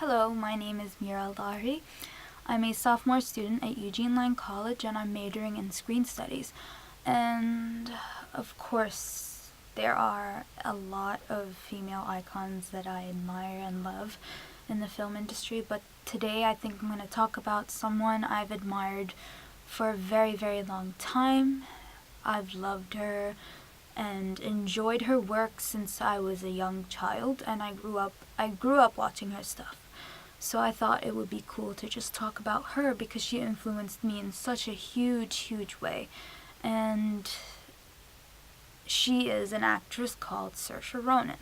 Hello, my name is Mira Lahiri. I'm a sophomore student at Eugene Lang College and I'm majoring in screen studies. And of course, there are a lot of female icons that I admire and love in the film industry, but today I think I'm going to talk about someone I've admired for a very, very long time. I've loved her and enjoyed her work since I was a young child, and I grew up watching her stuff. So I thought it would be cool to just talk about her because she influenced me in such a huge way. And she is an actress called Saoirse Ronan.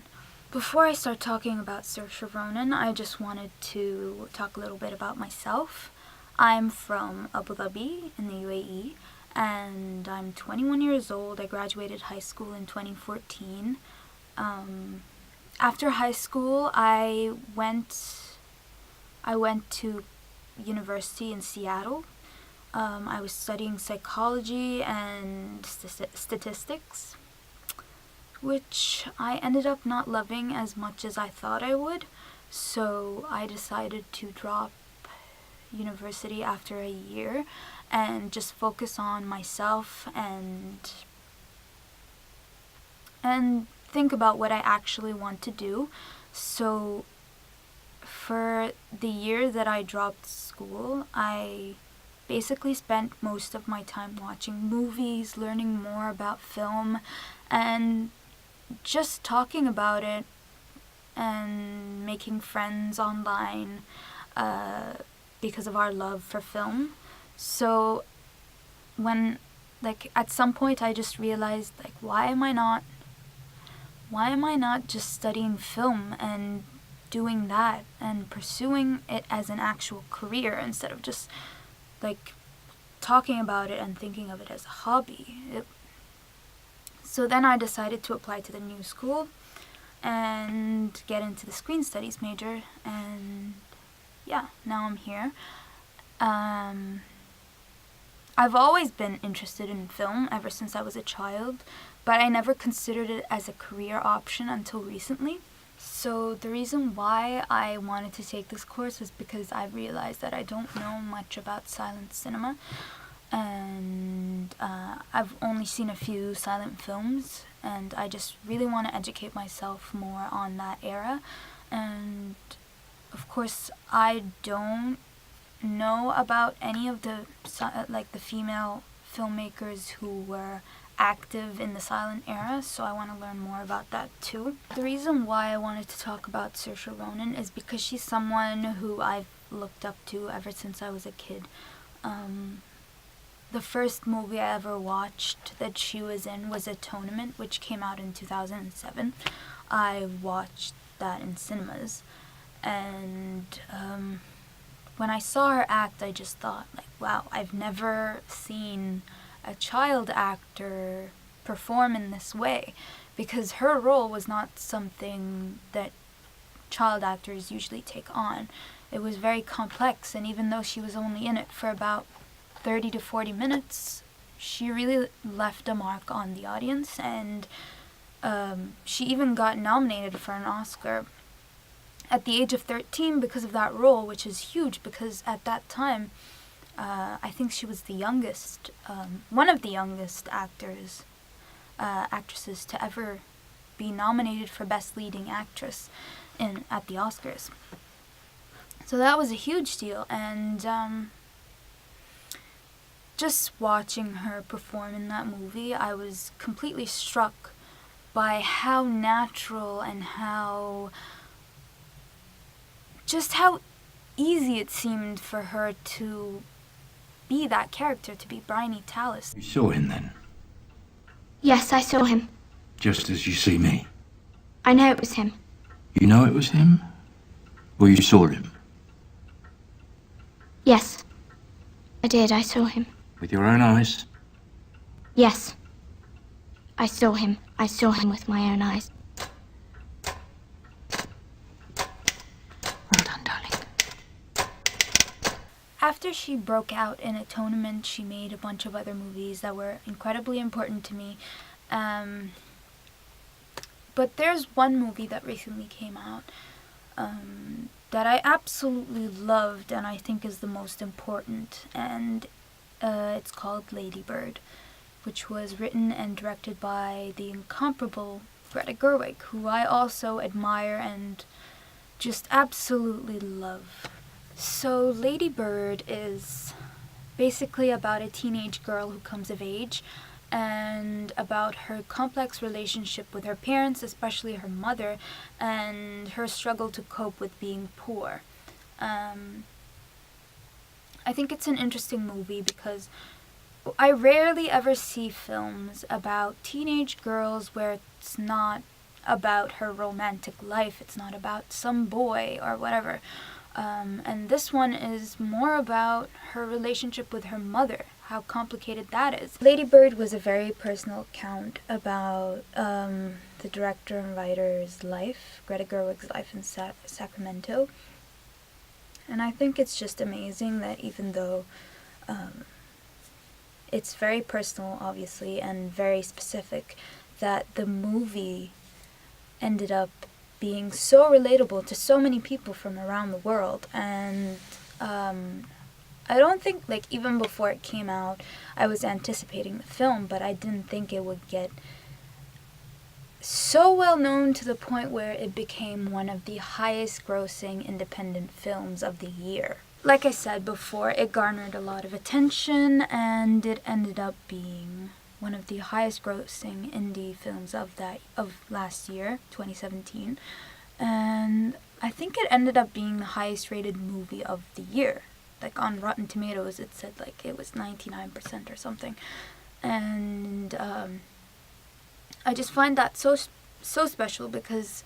Before I start talking about Saoirse Ronan, I just wanted to talk a little bit about myself. I'm from Abu Dhabi in the UAE, and I'm 21 years old. I graduated high school in 2014. After high school, I went to university in Seattle. I was studying psychology and statistics, which I ended up not loving as much as I thought I would. So I decided to drop university after a year and just focus on myself and think about what I actually want to do. So for the year that I dropped school, I basically spent most of my time watching movies, learning more about film, and just talking about it and making friends online because of our love for film. So at some point I just realized, why am I not just studying film and doing that and pursuing it as an actual career instead of just talking about it and thinking of it as a hobby. So then I decided to apply to the new school and get into the screen studies major, and yeah, now I'm here. I've always been interested in film ever since I was a child, but I never considered it as a career option until recently. So the reason why I wanted to take this course is because I realized that I don't know much about silent cinema, and I've only seen a few silent films, and I just really want to educate myself more on that era. And of course, I don't know about any of the female filmmakers who were active in the silent era, so I want to learn more about that too. The reason why I wanted to talk about Saoirse Ronan is because she's someone who I've looked up to ever since I was a kid. The first movie I ever watched that she was in was Atonement, which came out in 2007. I watched that in cinemas, and when I saw her act, I just thought, wow, I've never seen a child actor perform in this way, because her role was not something that child actors usually take on. It was very complex, and even though she was only in it for about 30 to 40 minutes, she really left a mark on the audience, and she even got nominated for an Oscar at the age of 13 because of that role, which is huge because at that time, I think she was the youngest, one of the youngest actresses to ever be nominated for Best Leading Actress at the Oscars. So that was a huge deal, and just watching her perform in that movie, I was completely struck by how natural and how easy it seemed for her to be that character, to be Bryony Tallis. You saw him then? Yes, I saw him. Just as you see me? I know it was him. You know it was him? Or you saw him? Yes, I did. I saw him. With your own eyes? Yes, I saw him. I saw him with my own eyes. Well done, darling. After she broke out in Atonement, she made a bunch of other movies that were incredibly important to me. But there's one movie that recently came out that I absolutely loved and I think is the most important, and it's called Lady Bird, which was written and directed by the incomparable Greta Gerwig, who I also admire and just absolutely love. So Lady Bird is basically about a teenage girl who comes of age and about her complex relationship with her parents, especially her mother, and her struggle to cope with being poor. I think it's an interesting movie because I rarely ever see films about teenage girls where it's not about her romantic life, it's not about some boy or whatever. And this one is more about her relationship with her mother, how complicated that is. Lady Bird was a very personal account about the director and writer's life, Greta Gerwig's life in Sacramento. And I think it's just amazing that even though it's very personal, obviously, and very specific, that the movie ended up being so relatable to so many people from around the world. And I don't think, like, even before it came out, I was anticipating the film, but I didn't think it would get so well known to the point where it became one of the highest grossing independent films of the year. Like I said before, it garnered a lot of attention, and it ended up being one of the highest grossing indie films of last year, 2017. And I think it ended up being the highest rated movie of the year. Like on Rotten Tomatoes, it said like it was 99% or something. And I just find that so special because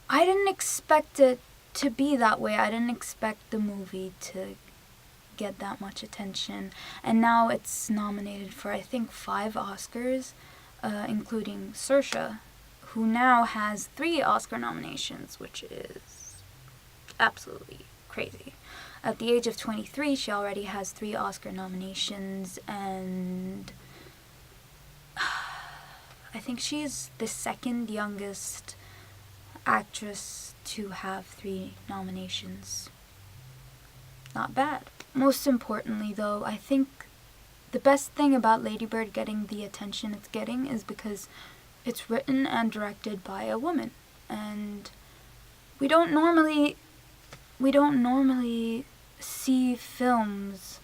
I didn't expect it to be that way. I didn't expect the movie to get that much attention, and now it's nominated for I think 5 Oscars, including Saoirse, who now has 3 Oscar nominations, which is absolutely crazy. At the age of 23, she already has 3 Oscar nominations, and I think she's the second youngest actress to have 3 nominations. Not bad. Most importantly, though, I think the best thing about Lady Bird getting the attention it's getting is because it's written and directed by a woman. And we don't normally see films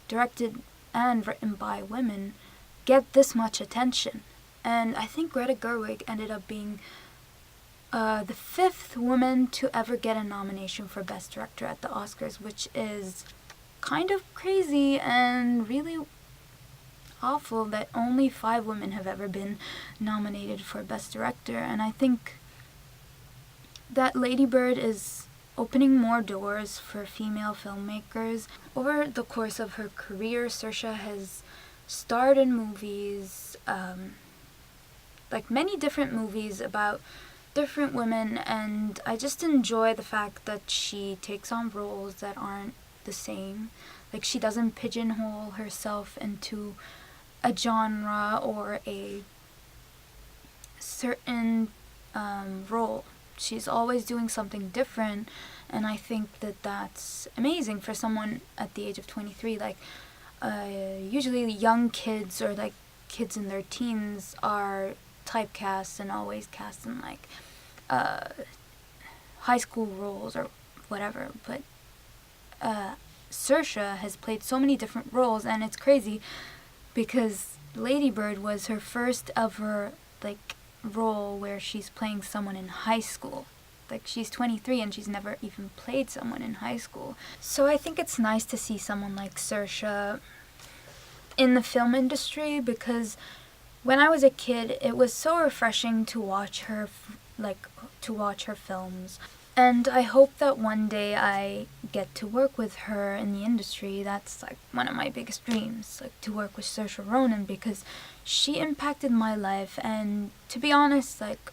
directed and written by women get this much attention. And I think Greta Gerwig ended up being the 5th woman to ever get a nomination for Best Director at the Oscars, which is kind of crazy and really awful that only 5 women have ever been nominated for Best Director. And I think that Lady Bird is opening more doors for female filmmakers. Over the course of her career, Saoirse has starred in movies, like many different movies about different women, and I just enjoy the fact that she takes on roles that aren't the same. Like, she doesn't pigeonhole herself into a genre or a certain role. She's always doing something different, and I think that that's amazing for someone at the age of 23. Like, usually young kids or like kids in their teens are typecast and always cast in like high school roles or whatever, but Saoirse has played so many different roles, and it's crazy because Lady Bird was her first ever like role where she's playing someone in high school. Like, she's 23 and she's never even played someone in high school. So I think it's nice to see someone like Saoirse in the film industry, because when I was a kid, it was so refreshing to watch her, films. And I hope that one day I get to work with her in the industry. That's like one of my biggest dreams, like to work with Saoirse Ronan, because she impacted my life. And to be honest, like,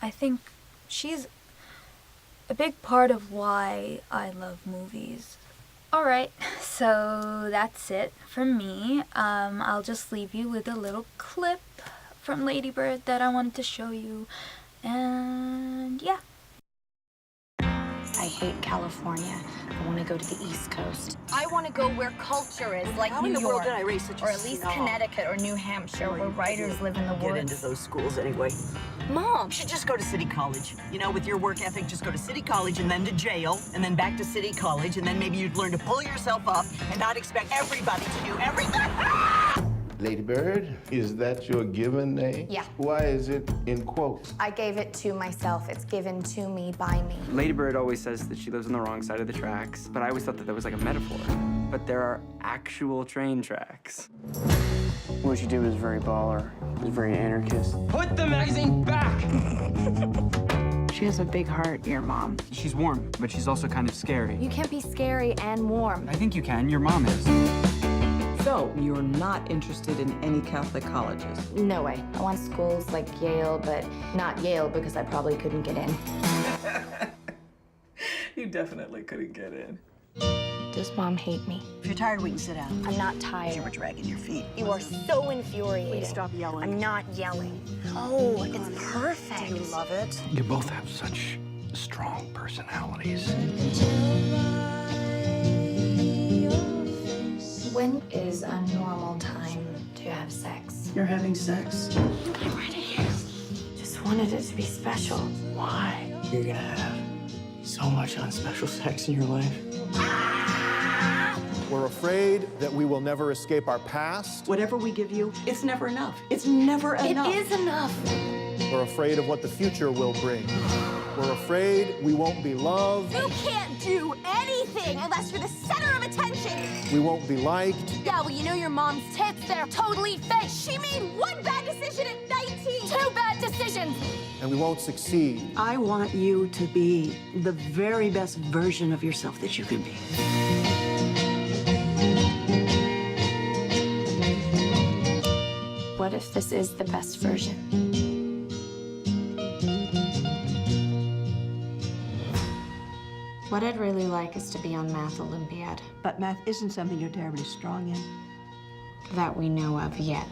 I think she's a big part of why I love movies. Alright, so that's it from me. I'll just leave you with a little clip from Lady Bird that I wanted to show you. And yeah. I hate California. I want to go to the East Coast. I want to go where culture is, like How New in the York, world did I raise such a or at least snob? Connecticut or New Hampshire, where writers live in the Get woods. into those schools anyway. Mom, You should just go to City College. You know, with your work ethic, just go to City College and then to jail, and then back to City College, and then maybe you'd learn to pull yourself up and not expect everybody to do everything. Lady Bird, is that your given name? Yeah. Why is it in quotes? I gave it to myself. It's given to me by me. Lady Bird always says that she lives on the wrong side of the tracks, but I always thought that was like a metaphor. But there are actual train tracks. What she did was very baller. It was very anarchist. Put the magazine back! She has a big heart, your mom. She's warm, but she's also kind of scary. You can't be scary and warm. I think you can. Your mom is. So, you're not interested in any Catholic colleges? No way. I want schools like Yale, but not Yale because I probably couldn't get in. You definitely couldn't get in. Does Mom hate me? If you're tired, we can sit down. I'm not tired. You were dragging your feet. You are so infuriating. Please stop yelling. I'm not yelling. Oh, it's perfect. You love it? You both have such strong personalities. When is a normal time to have sex? You're having sex? I'm ready. Just wanted it to be special. Why? You're gonna have so much unspecial sex in your life. We're afraid that we will never escape our past. Whatever we give you, it's never enough. It's never enough. It is enough. We're afraid of what the future will bring. We're afraid we won't be loved. you can't do anything unless you're the center of attention. We won't be liked. Yeah, well, you know your mom's tits, they're totally fake. She made one bad decision at 19. Two bad decisions. And we won't succeed. I want you to be the very best version of yourself that you can be. What if this is the best version? What I'd really like is to be on Math Olympiad. But math isn't something you're terribly strong in. That we know of yet.